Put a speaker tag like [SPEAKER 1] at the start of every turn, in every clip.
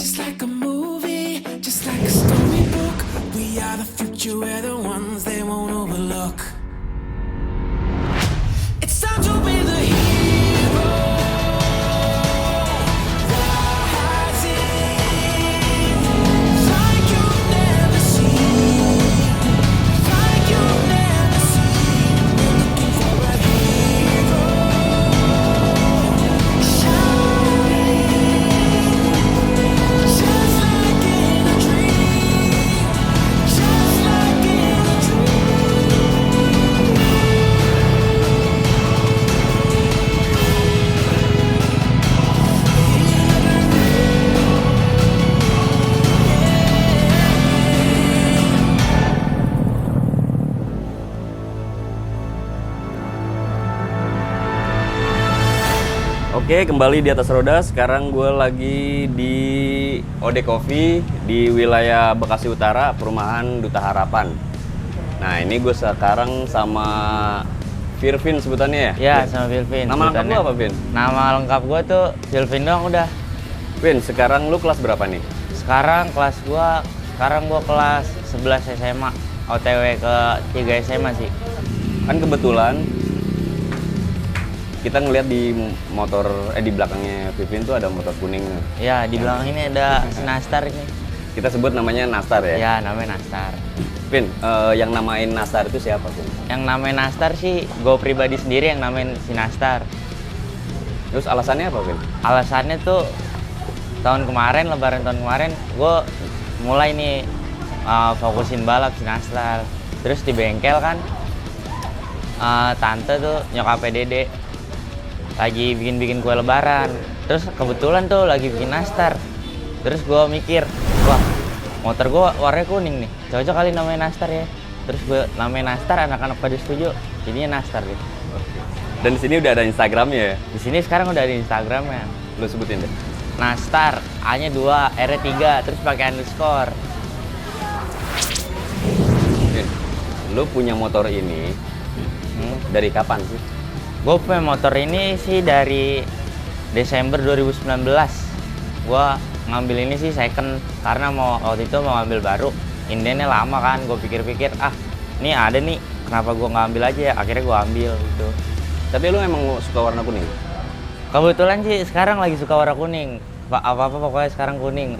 [SPEAKER 1] Just like a movie, just like a storybook. We are the future, we're the ones they won't overlook. It's time to be the hero. Rising like you've never seen, like you've never seen. We're looking for a hero. Just like in a dream, just like in a
[SPEAKER 2] Oke, kembali di atas roda. Sekarang gue lagi di Ode Coffee di wilayah Bekasi Utara, perumahan Duta Harapan. Nah, ini gue sekarang sama Firvin sebutannya ya?
[SPEAKER 3] Ya, sama Vilvin.
[SPEAKER 2] Nama lengkap lu apa, Vin?
[SPEAKER 3] Nama lengkap gua tuh Vilvin doang udah.
[SPEAKER 2] Vin, sekarang lu kelas berapa nih?
[SPEAKER 3] Sekarang gua kelas 11 SMA. OTW ke 3 SMA sih.
[SPEAKER 2] Kan kebetulan kita ngeliat di di belakangnya Vivin tuh ada motor kuning.
[SPEAKER 3] Ya, di belakang ini ada Nastar ini.
[SPEAKER 2] Kita sebut namanya Nastar ya?
[SPEAKER 3] Ya, namanya Nastar.
[SPEAKER 2] Vin, yang namain Nastar itu siapa, Vin?
[SPEAKER 3] Yang namanya Nastar sih gua pribadi sendiri yang namain si Nastar.
[SPEAKER 2] Terus alasannya apa, Vin?
[SPEAKER 3] Alasannya tuh lebaran tahun kemarin gua mulai nih fokusin balap si Nastar. Terus di bengkel kan tante tuh nyokapnya Dede lagi bikin kue lebaran, terus kebetulan tuh lagi bikin Nastar. Terus gue mikir, wah motor gue warnanya kuning nih, cocok kali namanya Nastar ya. Terus gue namanya Nastar, anak-anak pada setuju, jadinya Nastar gitu.
[SPEAKER 2] Dan di sini udah ada Instagramnya ya?
[SPEAKER 3] Di sini sekarang udah ada Instagramnya.
[SPEAKER 2] Lu sebutin deh.
[SPEAKER 3] Nastar, A-nya 2, R-nya 3, terus pakai underscore.
[SPEAKER 2] Vin, lu punya motor ini dari kapan sih?
[SPEAKER 3] Gue punya motor ini sih dari Desember 2019. Gue ngambil ini sih second karena waktu itu mau ngambil baru. Indennya lama kan, gue pikir-pikir ini ada nih, kenapa gue nggak ambil aja ya? Akhirnya gue ambil gitu.
[SPEAKER 2] Tapi lu emang suka warna kuning?
[SPEAKER 3] Kebetulan sih sekarang lagi suka warna kuning. Apa-apa pokoknya sekarang kuning.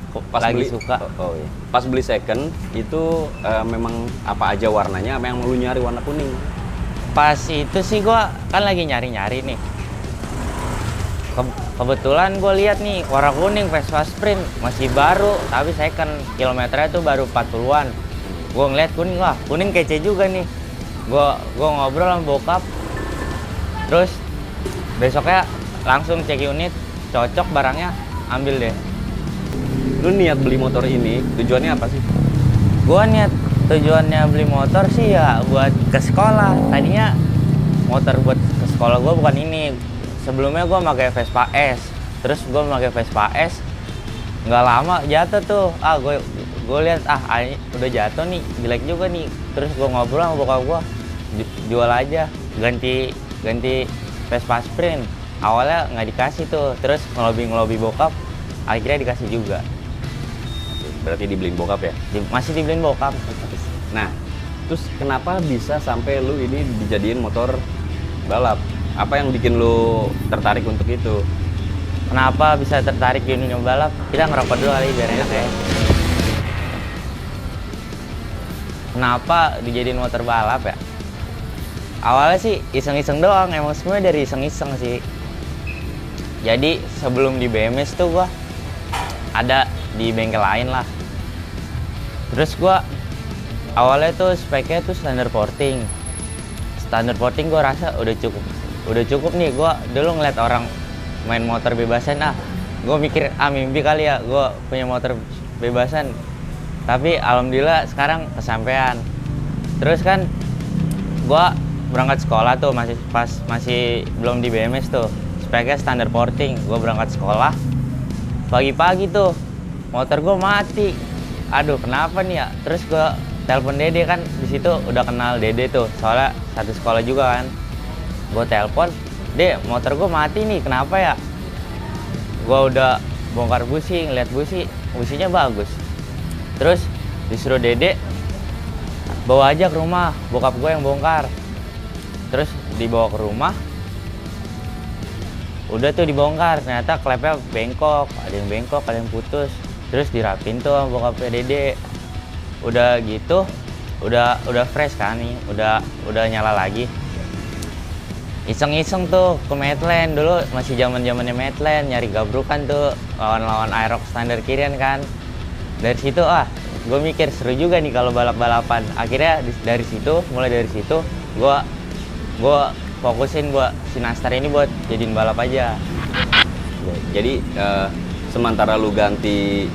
[SPEAKER 3] Suka.
[SPEAKER 2] Oh, iya. Pas beli second itu memang apa aja warnanya, apa yang lu nyari warna kuning?
[SPEAKER 3] Pas itu sih gue kan lagi nyari-nyari nih. Kebetulan gue lihat nih warna kuning Vespa Sprint masih baru tapi second, kilometernya tuh baru 40-an. Gue ngeliat kuning, wah kuning kece juga nih. Gue ngobrol sama bokap. Terus besoknya langsung cek unit, cocok barangnya, ambil deh.
[SPEAKER 2] Lu niat beli motor ini tujuannya apa sih?
[SPEAKER 3] Gue niat tujuannya beli motor sih ya buat ke sekolah. Tadinya motor buat ke sekolah gue bukan ini. Sebelumnya gue pakai Vespa S. Terus gue pakai Vespa S, nggak lama jatuh tuh. Gue lihat udah jatuh nih, jelek juga nih. Terus gue ngobrol sama bokap gue, jual aja, ganti Vespa Sprint. Awalnya nggak dikasih tuh, terus ngelobi bokap, akhirnya dikasih juga.
[SPEAKER 2] Berarti dibeliin bokap ya?
[SPEAKER 3] Masih dibeliin bokap.
[SPEAKER 2] Nah, terus kenapa bisa sampai lu ini dijadiin motor balap? Apa yang bikin lu tertarik untuk itu?
[SPEAKER 3] Kenapa bisa tertarik di dunia balap? Kita ngerokok dulu kali biar enak ya. Kenapa dijadiin motor balap ya? Awalnya sih iseng-iseng doang, emang semuanya dari iseng-iseng sih. Jadi sebelum di BMS tuh gua ada di bengkel lain lah. Terus gua awalnya tuh speknya tuh standar porting gua rasa udah cukup nih. Gua dulu ngeliat orang main motor bebasan, gua mikir mimpi kali ya gua punya motor bebasan. Tapi alhamdulillah sekarang kesampaian. Terus kan gua berangkat sekolah tuh masih belum di BMS tuh, speknya standar porting. Gua berangkat sekolah pagi-pagi tuh motor gua mati. Aduh kenapa nih ya? Terus gua telepon Dede, kan di situ udah kenal Dede tuh, soalnya satu sekolah juga kan. Gue telepon, "Dek, motor gue mati nih, kenapa ya?" Gue udah bongkar busi, ngeliat businya bagus. Terus disuruh Dede bawa aja ke rumah, bokap gue yang bongkar. Terus dibawa ke rumah, udah tuh dibongkar, ternyata klepnya bengkok, ada yang bengkok, ada yang putus. Terus dirapin tuh sama bokapnya Dede. Udah gitu, udah fresh kan nih, udah nyala lagi. Iseng-iseng tuh ke Medland, dulu masih zamannya Medland, nyari gabrukan tuh lawan Aerox standar kirian kan. Dari situ gue mikir seru juga nih kalau balap-balapan. Akhirnya mulai dari situ gue fokusin buat si Nastar ini buat jadiin balap aja.
[SPEAKER 2] Jadi sementara lu ganti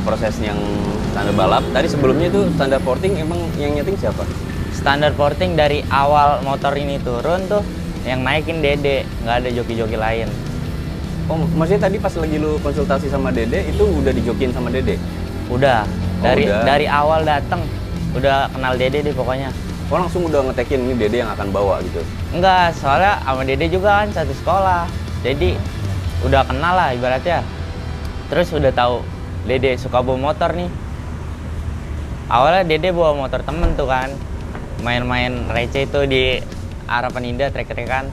[SPEAKER 2] proses yang standar balap, tadi sebelumnya itu standar porting emang yang nyeting siapa?
[SPEAKER 3] Standar porting dari awal motor ini turun tuh yang naikin Dede, nggak ada joki-joki lain.
[SPEAKER 2] Oh, maksudnya tadi pas lagi lu konsultasi sama Dede itu udah dijokin sama Dede?
[SPEAKER 3] Udah,
[SPEAKER 2] udah.
[SPEAKER 3] dari awal dateng udah kenal Dede deh pokoknya.
[SPEAKER 2] Oh, langsung udah ngetekin ini Dede yang akan bawa gitu?
[SPEAKER 3] Enggak, soalnya sama Dede juga kan satu sekolah, jadi udah kenal lah ibaratnya. Terus udah tahu Dede suka bawa motor nih. Awalnya Dede bawa motor temen tuh kan, main-main receh itu di Harapan Indah trek-trekan.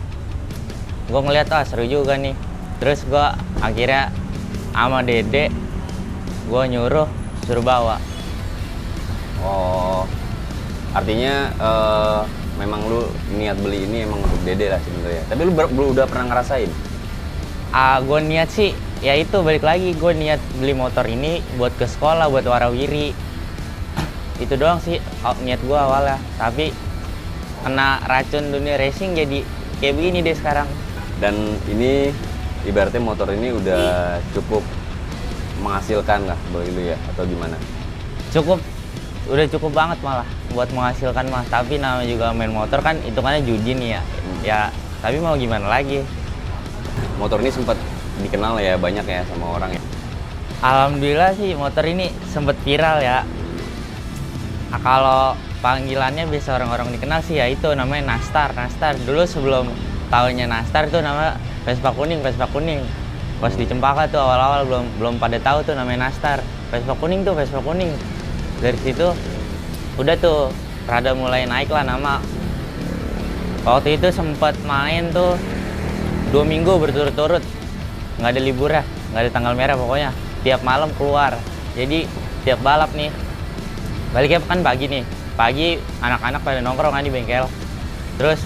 [SPEAKER 3] Gue ngeliat seru juga nih. Terus gue akhirnya sama Dede gue suruh bawa.
[SPEAKER 2] Oh, artinya memang lu niat beli ini emang untuk Dede lah sebenarnya. Tapi lu udah pernah ngerasain?
[SPEAKER 3] Gue niat sih, ya itu balik lagi, gue niat beli motor ini buat ke sekolah, buat warawiri. Itu doang sih niat gue awalnya. Tapi kena racun dunia racing jadi kayak begini deh sekarang.
[SPEAKER 2] Dan ini ibaratnya motor ini udah cukup menghasilkan lah bagi lu ya, atau gimana?
[SPEAKER 3] Udah cukup banget malah buat menghasilkan mah. Tapi namanya juga main motor kan hitungannya judi nih ya. Ya tapi mau gimana lagi.
[SPEAKER 2] Motor ini sempat dikenal ya banyak ya sama orang ya.
[SPEAKER 3] Alhamdulillah sih motor ini sempet viral ya. Kalau panggilannya biasa orang-orang dikenal sih ya itu namanya Nastar. Dulu sebelum tahunnya Nastar tuh nama Vespa kuning. Pas di Cempaka tuh awal-awal belum pada tahu tuh namanya Nastar. Vespa kuning. Dari situ udah tuh rada mulai naik lah nama. Waktu itu sempat main tuh 2 minggu berturut-turut, nggak ada libur ya, nggak ada tanggal merah pokoknya. Tiap malam keluar. Jadi tiap balap nih, baliknya kan pagi anak-anak pada nongkrong kan di bengkel. Terus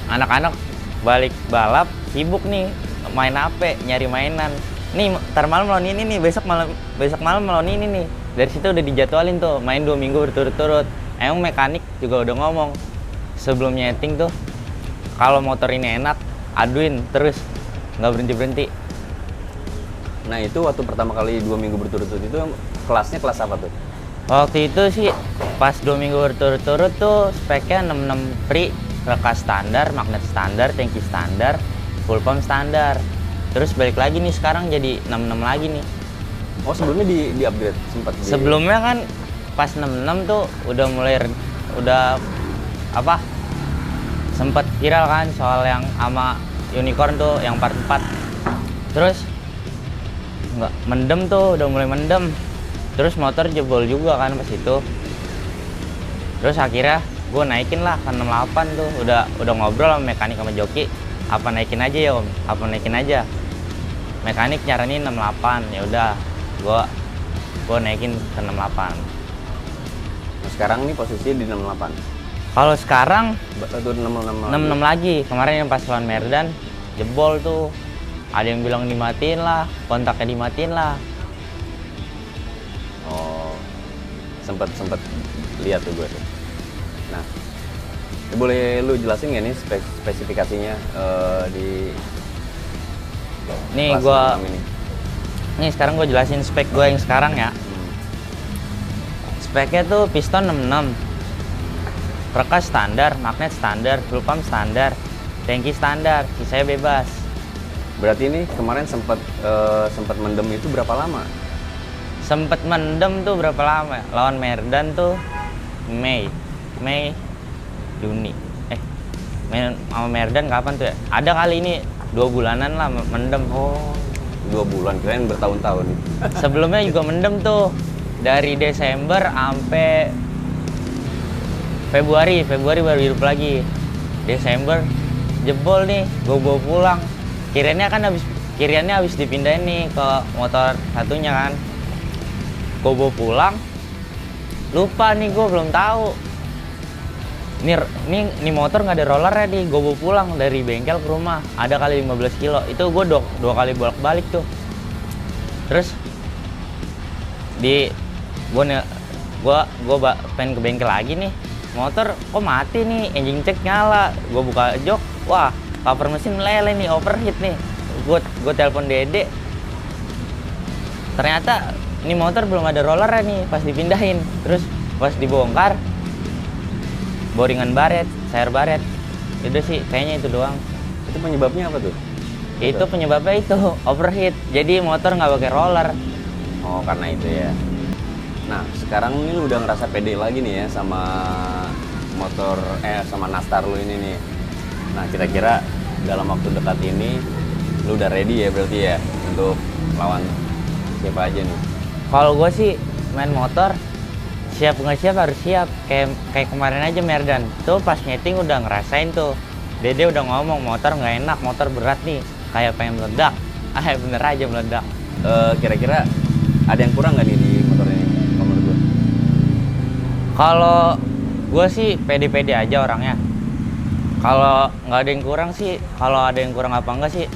[SPEAKER 3] anak-anak balik balap sibuk nih main HP, nyari mainan. Nih ntar malam lawan ini nih, besok malam lawan ini nih. Dari situ udah dijadwalin tuh main 2 minggu berturut-turut. Emang mekanik juga udah ngomong sebelum nyeting tuh, kalau motor ini enak aduin terus, nggak berhenti.
[SPEAKER 2] Nah itu waktu pertama kali 2 minggu berturut-turut itu kelasnya kelas apa tuh?
[SPEAKER 3] Waktu itu sih pas 2 minggu berturut-turut tuh speknya 66 free, rekas standar, magnet standar, tangki standar, full pump standar. Terus balik lagi nih sekarang jadi 66 lagi nih.
[SPEAKER 2] Oh sebelumnya di upgrade sempat?
[SPEAKER 3] Sebelumnya kan pas 66 tuh udah sempat viral kan soal yang sama Unicorn tuh yang part 4. Terus nggak mendem tuh, udah mulai mendem. Terus motor jebol juga kan pas itu. Terus akhirnya gue naikin lah ke 68 tuh. Udah ngobrol sama mekanik sama joki, apa naikin aja ya om, apa naikin aja. Mekanik nyaranin 68, ya udah gue naikin ke 68.
[SPEAKER 2] Nah, sekarang nih posisinya di 68.
[SPEAKER 3] Kalau sekarang
[SPEAKER 2] itu 66
[SPEAKER 3] lagi. Kemarin yang pas lawan Merdan jebol tuh. Ada yang bilang dimatiin lah, kontaknya dimatiin lah.
[SPEAKER 2] Oh, sempat lihat tuh gue. Nah, boleh lu jelasin nggak nih spesifikasinya di
[SPEAKER 3] nih nih sekarang gue jelasin spek gue yang sekarang ya. Speknya tuh piston 66, rekas standar, magnet standar, full pump standar, tangki standar, sisanya bebas.
[SPEAKER 2] Berarti ini kemarin sempat mendem itu berapa lama?
[SPEAKER 3] Sempet mendem tuh berapa lama ya? Lawan Merdan tuh Mei, Juni. Main sama Merdan kapan tuh ya? Ada kali ini 2 bulanan lah mendem.
[SPEAKER 2] Oh, 2 bulan, kirain bertahun-tahun.
[SPEAKER 3] Sebelumnya juga mendem tuh dari Desember sampai Februari baru hidup lagi. Desember jebol nih, gue bawa pulang. Kiriannya habis dipindahin nih ke motor satunya kan. Gue bawa pulang, lupa nih gue belum tahu. Ini motor nggak ada rollernya nih. Gue bawa pulang dari bengkel ke rumah, ada kali 15 kilo. Itu gue dua kali bolak-balik tuh. Terus gue pengen ke bengkel lagi nih, motor kok mati nih, engine check nyala. Gue buka jok, wah cover mesin meleleh nih, overheat nih. Gue telepon Dede, ternyata ini motor belum ada rollernya nih pas dipindahin. Terus pas dibongkar, boringan baret, sayur baret. Itu sih kayaknya itu doang.
[SPEAKER 2] Itu penyebabnya apa tuh?
[SPEAKER 3] Itu penyebabnya itu overheat, jadi motor nggak pakai roller.
[SPEAKER 2] Oh, karena itu ya. Nah, sekarang ini lu udah ngerasa pede lagi nih ya sama motor sama Nastar lu ini nih. Nah, kira-kira dalam waktu dekat ini lu udah ready ya berarti ya untuk lawan siapa aja nih?
[SPEAKER 3] Kalau gue sih main motor, siap nggak siap harus siap. Kayak kemarin aja Merdan tuh pas nyeting udah ngerasain tuh. Dede udah ngomong motor nggak enak, motor berat nih, kayak pengen meledak. Bener aja meledak.
[SPEAKER 2] Kira-kira ada yang kurang nggak nih di motor ini menurut gue?
[SPEAKER 3] Kalau gue sih pede-pede aja orangnya. Kalau nggak ada yang kurang sih, kalau ada yang kurang apa enggak sih,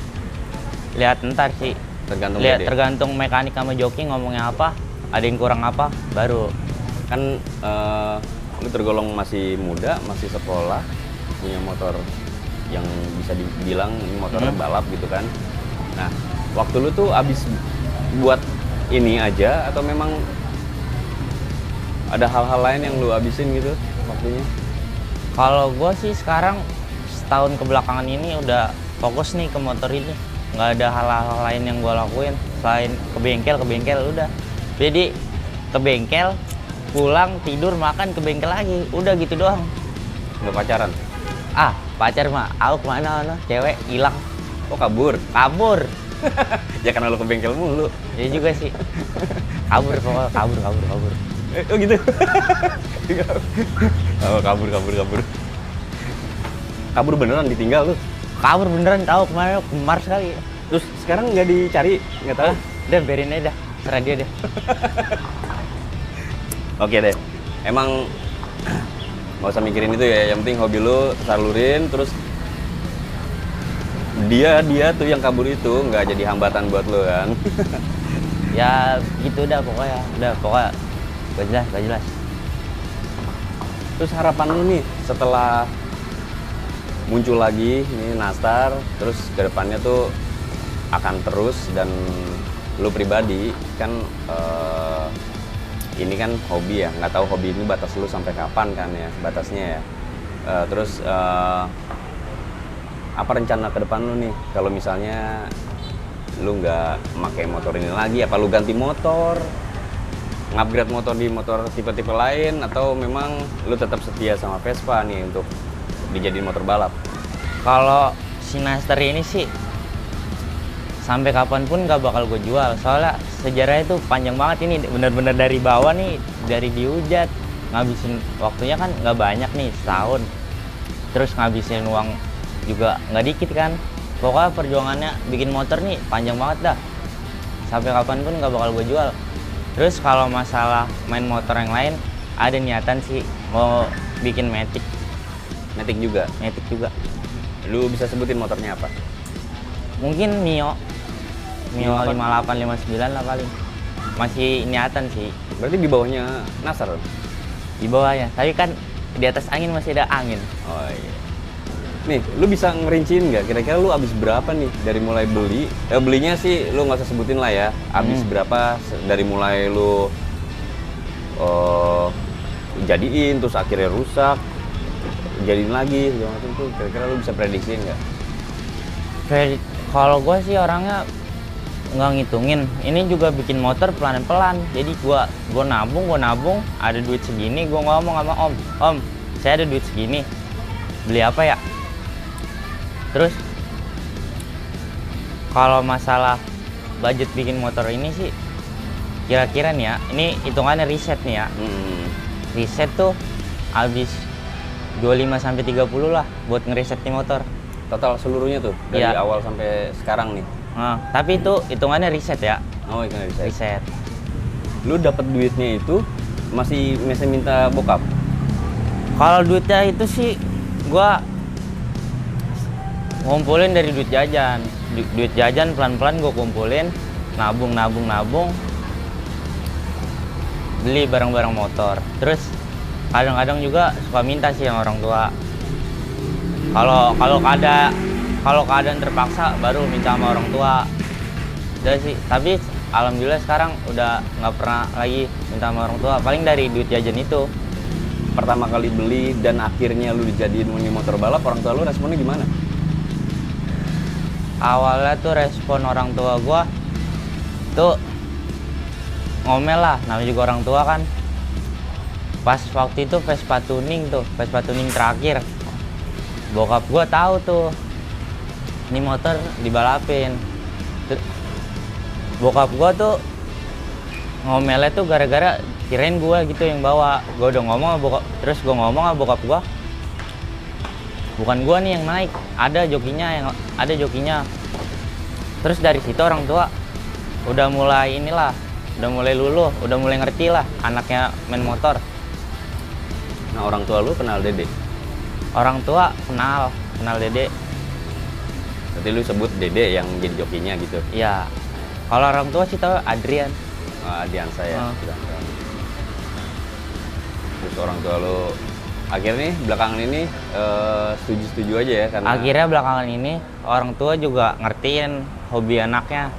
[SPEAKER 3] lihat ntar sih. Tergantung mekanik sama joki ngomongnya apa, ada yang kurang apa, baru.
[SPEAKER 2] Kan lu tergolong masih muda, masih sekolah, punya motor yang bisa dibilang ini motornya balap gitu kan. Nah, waktu lu tuh abis buat ini aja atau memang ada hal-hal lain yang lu abisin gitu waktunya?
[SPEAKER 3] Kalau gue sih sekarang setahun kebelakangan ini udah fokus nih ke motor ini. Nggak ada hal-hal lain yang gue lakuin selain ke bengkel udah. Jadi ke bengkel, pulang, tidur, makan, ke bengkel lagi. Udah gitu doang.
[SPEAKER 2] Nggak pacaran?
[SPEAKER 3] Pacar mah, aku kemana, cewek hilang.
[SPEAKER 2] Oh, kabur?
[SPEAKER 3] Kabur.
[SPEAKER 2] Ya karena lu ke bengkel mulu.
[SPEAKER 3] Ya juga sih. Kabur pokoknya, kabur.
[SPEAKER 2] Oh gitu? Oh, kabur. Kabur beneran ditinggal lu?
[SPEAKER 3] Kabur beneran, tahu kemarin ke Mars kali.
[SPEAKER 2] Terus sekarang nggak dicari? Nggak tahu?
[SPEAKER 3] Udah biarin aja dah, serah dia deh.
[SPEAKER 2] Oke deh, emang nggak usah mikirin itu ya, yang penting hobi lu salurin, terus dia tuh yang kabur itu nggak jadi hambatan buat lu kan.
[SPEAKER 3] Ya gitu dah pokoknya, gak jelas.
[SPEAKER 2] Terus harapan lu nih setelah muncul lagi ini Nastar, terus kedepannya tuh akan terus, dan lu pribadi kan ini kan hobi ya, nggak tahu hobi ini batas lu sampai kapan kan ya batasnya ya. Terus apa rencana ke depan lu nih kalau misalnya lu nggak pakai motor ini lagi? Apa lu ganti motor, ngupgrade motor di motor tipe-tipe lain, atau memang lu tetap setia sama Vespa nih untuk dijadiin motor balap?
[SPEAKER 3] Kalau si Nastar ini sih sampai kapanpun gak bakal gue jual, soalnya sejarahnya itu panjang banget. Ini bener-bener dari bawah nih, dari dihujat, ngabisin waktunya kan nggak banyak nih, setahun. Terus ngabisin uang juga nggak dikit kan. Pokoknya perjuangannya bikin motor nih panjang banget dah, sampai kapanpun nggak bakal gue jual. Terus kalau masalah main motor yang lain, ada niatan sih mau bikin Matic.
[SPEAKER 2] Matic juga?
[SPEAKER 3] Matic juga.
[SPEAKER 2] Lu bisa sebutin motornya apa?
[SPEAKER 3] Mungkin Mio 58, 59 lah paling. Masih niatan sih.
[SPEAKER 2] Berarti di bawahnya Nastar?
[SPEAKER 3] Di bawahnya, tapi kan di atas angin masih ada angin.
[SPEAKER 2] Oh iya. Nih, lu bisa ngerinciin nggak? Kira-kira lu abis berapa nih dari mulai beli? Belinya sih lu nggak usah sebutin lah ya. Abis berapa dari mulai lu jadiin, terus akhirnya rusak, jadiin lagi segala macam tuh. Kira-kira lu bisa prediksiin nggak?
[SPEAKER 3] Kalau gue sih orangnya nggak ngitungin. Ini juga bikin motor pelan-pelan. Jadi gue nabung, ada duit segini, gue ngomong sama om, saya ada duit segini, beli apa ya? Terus kalau masalah budget bikin motor ini sih kira-kira nih ya, ini hitungannya riset nih ya. Riset tuh habis 25 sampai 30 lah buat ngeriset nih motor.
[SPEAKER 2] Total seluruhnya tuh dari
[SPEAKER 3] Iya.
[SPEAKER 2] awal sampai sekarang nih.
[SPEAKER 3] Nah, tapi itu hitungannya riset ya.
[SPEAKER 2] Oh, itu nggak bisa.
[SPEAKER 3] Riset.
[SPEAKER 2] Lu dapat duitnya itu masih minta bokap?
[SPEAKER 3] Kalau duitnya itu sih gua ngumpulin dari duit jajan. Duit jajan pelan-pelan gua kumpulin, nabung. Beli barang-barang motor. Terus kadang-kadang juga suka minta sih sama orang tua. Kalau keadaan terpaksa baru minta sama orang tua. Udah sih, tapi alhamdulillah sekarang udah nggak pernah lagi minta sama orang tua. Paling dari duit jajan itu.
[SPEAKER 2] Pertama kali beli dan akhirnya lu dijadiin ini motor balap, orang tua lu responnya gimana?
[SPEAKER 3] Awalnya tuh respon orang tua gua tuh ngomel lah, namanya juga orang tua kan. Pas waktu itu Vespa tuning terakhir. Bokap gua tahu tuh ini motor dibalapin. Bokap gua tuh ngomelnya tuh gara-gara kirain gua gitu yang bawa. Gua udah ngomong sama bokap, terus gua ngomong sama bokap gua, bukan gua nih yang naik, ada jokinya. Terus dari situ orang tua udah mulai luluh, udah mulai ngerti lah anaknya main motor.
[SPEAKER 2] Nah, orang tua lu kenal Dede?
[SPEAKER 3] Orang tua kenal Dede.
[SPEAKER 2] Berarti lu sebut Dede yang jadi jokinya gitu?
[SPEAKER 3] Iya. Kalau orang tua sih tahu Adrian.
[SPEAKER 2] Adian saya.
[SPEAKER 3] Oh.
[SPEAKER 2] Terus orang tua lu akhirnya belakangan ini setuju-setuju aja ya karena
[SPEAKER 3] Akhirnya belakangan ini orang tua juga ngertiin hobi anaknya.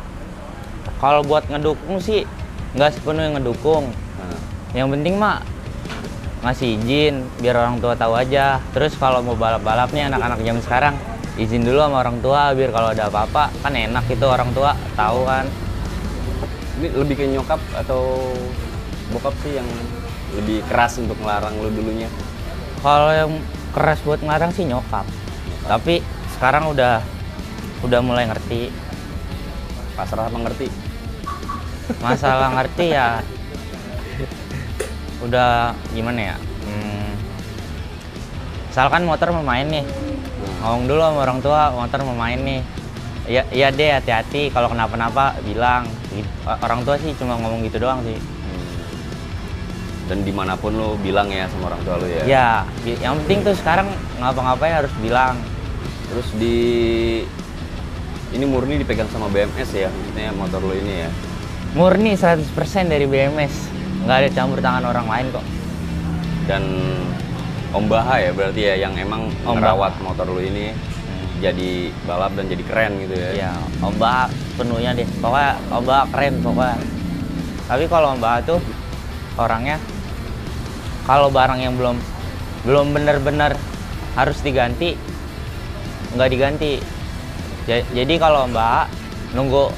[SPEAKER 3] Kalau buat ngedukung sih nggak sepenuhnya ngedukung. Yang penting mah ngasih izin biar orang tua tahu aja. Terus kalau mau balap-balap nih anak-anak zaman sekarang izin dulu sama orang tua biar kalau ada apa-apa kan enak itu orang tua tahu kan.
[SPEAKER 2] ini lebih ke nyokap atau bokap sih yang lebih keras untuk melarang lu dulunya?
[SPEAKER 3] Kalau yang keras buat ngelarang sih nyokap. Tapi sekarang udah mulai ngerti.
[SPEAKER 2] Pasrah apa ngerti?
[SPEAKER 3] Masalah ngerti ya udah gimana ya, misalkan motor mau main nih, ngomong dulu sama orang tua motor mau main nih, iya deh hati-hati kalau kenapa-napa bilang. Orang tua sih cuma ngomong gitu doang sih.
[SPEAKER 2] Dan dimanapun lu bilang ya sama orang tua lu ya?
[SPEAKER 3] Ya yang penting tuh sekarang ngapa-ngapain harus bilang.
[SPEAKER 2] Terus ini murni dipegang sama BMS ya, maksudnya motor lu ini ya?
[SPEAKER 3] Murni 100% dari BMS, nggak ada campur tangan orang lain kok.
[SPEAKER 2] Dan Om Baha ya berarti ya yang emang
[SPEAKER 3] Om
[SPEAKER 2] ngerawat motor lu ini jadi balap dan jadi keren gitu ya?
[SPEAKER 3] Iya, Om Baha penuhnya deh, pokoknya Om Baha keren pokoknya. Tapi kalau Om Baha tuh orangnya, kalau barang yang belum benar-benar harus diganti, nggak diganti. Jadi kalau Om Baha nunggu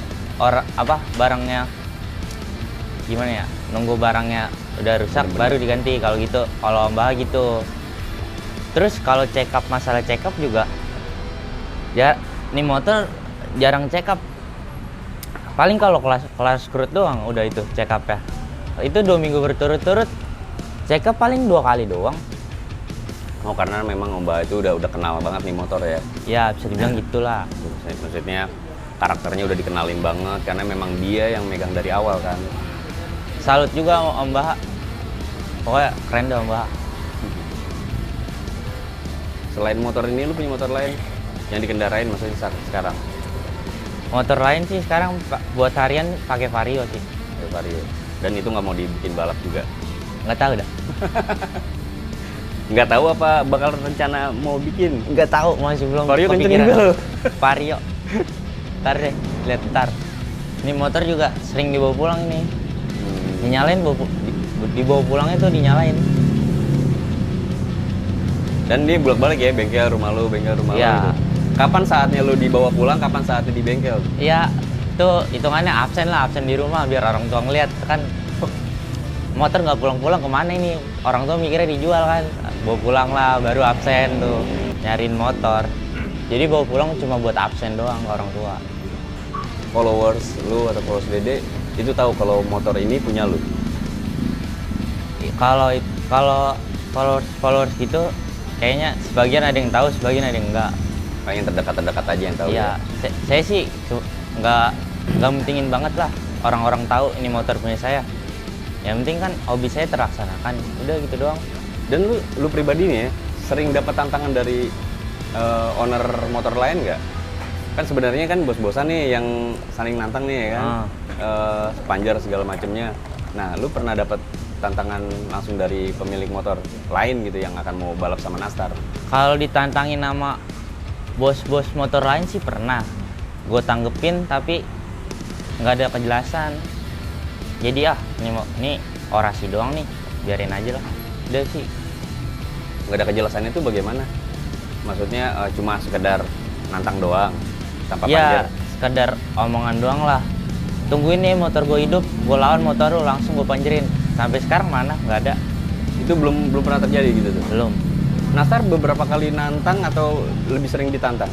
[SPEAKER 3] barangnya gimana ya, nunggu barangnya udah rusak baru diganti kalau gitu, kalau Om Baha gitu. Terus kalau check up, masalah check up juga ya, nih motor jarang check up, paling kalau kelas krut doang udah itu check up ya. Itu 2 minggu berturut-turut check up paling 2 kali doang.
[SPEAKER 2] Oh, karena memang Om Baha itu udah kenal banget nih motor ya?
[SPEAKER 3] Ya bisa dibilang gitulah.
[SPEAKER 2] Maksudnya karakternya udah dikenalin banget karena memang dia yang megang dari awal kan.
[SPEAKER 3] Salut juga sama Om Baha, pokoknya keren deh Om Baha.
[SPEAKER 2] Selain motor ini lu punya motor lain yang dikendarain maksudnya sekarang?
[SPEAKER 3] Motor lain sih sekarang buat harian pakai Vario sih.
[SPEAKER 2] Vario. Dan itu nggak mau dibikin balap juga?
[SPEAKER 3] Nggak tahu dah.
[SPEAKER 2] Nggak tahu apa bakal rencana mau bikin?
[SPEAKER 3] Nggak tahu, masih belum
[SPEAKER 2] Vario kenceng
[SPEAKER 3] kepikiran.
[SPEAKER 2] juga lu.
[SPEAKER 3] Vario. Ntar deh, lihat ntar. Ini motor juga sering dibawa pulang ini. Dinyalain, dibawa pulangnya tuh dinyalain.
[SPEAKER 2] Dan dia bolak-balik ya, bengkel rumah lu gitu.
[SPEAKER 3] Ya.
[SPEAKER 2] Kapan saatnya lu dibawa pulang, kapan saatnya di bengkel?
[SPEAKER 3] Iya, itu hitungannya absen di rumah biar orang tua ngeliat kan. Motor nggak pulang-pulang kemana ini? Orang tua mikirnya dijual kan, bawa pulang lah baru absen tuh nyariin motor. Jadi bawa pulang cuma buat absen doang ke orang tua.
[SPEAKER 2] followers lu atau followers Dede itu tahu kalau motor ini punya lu?
[SPEAKER 3] Kalau followers gitu kayaknya sebagian ada yang tahu, sebagian ada yang enggak.
[SPEAKER 2] Paling terdekat aja yang tahu.
[SPEAKER 3] Iya, saya sih nggak mentingin banget lah orang-orang tahu ini motor punya saya. Yang penting kan hobi saya terlaksanakan, udah gitu doang.
[SPEAKER 2] Dan lu pribadi nih ya, sering dapat tantangan dari owner motor lain nggak? Kan sebenarnya kan bos-bosan nih yang saling nantang nih ya kan, Panjar segala macemnya. Nah, lu pernah dapat tantangan langsung dari pemilik motor lain gitu yang akan mau balap sama Nastar?
[SPEAKER 3] Kalau ditantangin sama bos-bos motor lain sih pernah. Gue tanggepin tapi nggak ada kejelasan. Jadi ini orasi doang nih, biarin aja lah. Udah sih.
[SPEAKER 2] Nggak ada kejelasannya itu bagaimana? Maksudnya cuma sekedar nantang doang, tanpa panjer?
[SPEAKER 3] Ya, sekedar omongan doang lah. Tungguin nih motor gue hidup, gue lawan motor lu, langsung gue panjerin. Sampai sekarang mana? Nggak ada.
[SPEAKER 2] Itu belum pernah terjadi gitu tuh?
[SPEAKER 3] Belum.
[SPEAKER 2] Nastar beberapa kali nantang atau lebih sering ditantang?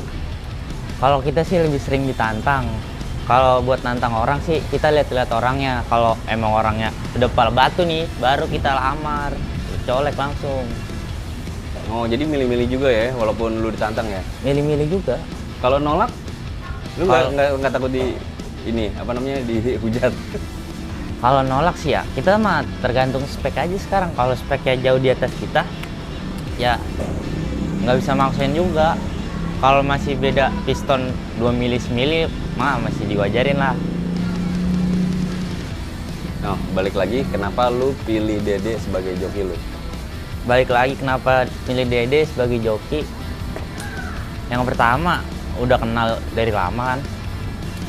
[SPEAKER 3] Kalau kita sih lebih sering ditantang. Kalau buat nantang orang sih kita lihat-lihat orangnya. Kalau emang orangnya udah kepala batu nih, baru kita lamar, colek langsung.
[SPEAKER 2] Oh, jadi milih-milih juga ya, walaupun lu ditantang ya?
[SPEAKER 3] Milih-milih juga.
[SPEAKER 2] Kalau nolak, lu nggak takut dihujat?
[SPEAKER 3] Kalau nolak sih ya, kita mah tergantung spek aja sekarang. Kalau speknya jauh di atas kita, ya nggak bisa maksain juga. Kalau masih beda piston 2 mili semili, mah masih diwajarin lah.
[SPEAKER 2] Nah, balik lagi, kenapa lu pilih Dede sebagai joki lu?
[SPEAKER 3] Balik lagi kenapa pilih Dede sebagai joki? Yang pertama, udah kenal dari lama kan.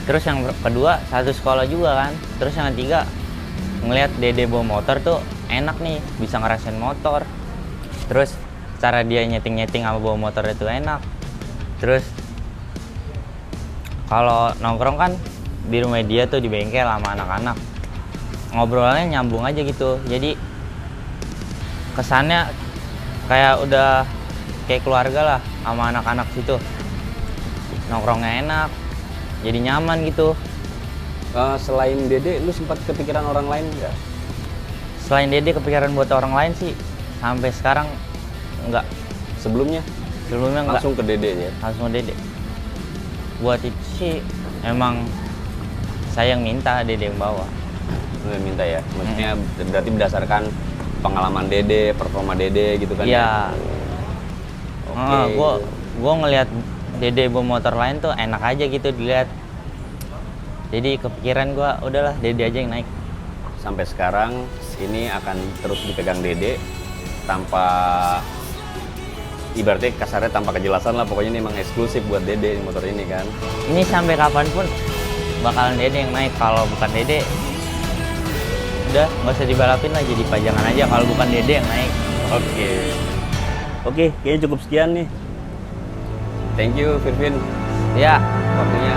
[SPEAKER 3] Terus yang kedua, satu sekolah juga kan. Terus yang ketiga, ngelihat Dede bawa motor tuh enak nih, bisa ngerasain motor. Terus cara dia nyeting-nyeting sama bawa motor itu enak. Terus kalau nongkrong kan di rumah dia tuh di bengkel sama anak-anak, ngobrolnya nyambung aja gitu. Jadi kesannya kayak udah kayak keluarga lah sama anak-anak situ. Nongkrongnya enak, jadi nyaman gitu.
[SPEAKER 2] Selain Dede, lu sempat kepikiran orang lain nggak?
[SPEAKER 3] Selain Dede kepikiran buat orang lain sih sampai sekarang enggak.
[SPEAKER 2] Sebelumnya
[SPEAKER 3] Enggak.
[SPEAKER 2] langsung ke Dede ya?
[SPEAKER 3] Langsung ke Dede. Buat itu sih emang saya yang minta, Dede yang bawa.
[SPEAKER 2] Lu yang minta ya? Maksudnya berarti berdasarkan pengalaman Dede, performa Dede gitu kan?
[SPEAKER 3] Iya.
[SPEAKER 2] Oke.
[SPEAKER 3] Gue ngelihat Dede bawa motor lain tuh enak aja gitu dilihat. Jadi kepikiran gue, udahlah Dede aja yang naik.
[SPEAKER 2] Sampai sekarang ini akan terus dipegang Dede tanpa, ibaratnya kasarnya tanpa kejelasan lah, pokoknya ini emang eksklusif buat Dede motor ini kan.
[SPEAKER 3] Ini sampai kapanpun bakalan Dede yang naik. Kalau bukan Dede, udah nggak usah dibalapin lah, jadi pajangan aja kalau bukan Dede yang naik.
[SPEAKER 2] Oke, kayaknya cukup sekian nih. Thank you Firvin
[SPEAKER 3] Ya.
[SPEAKER 2] waktunya.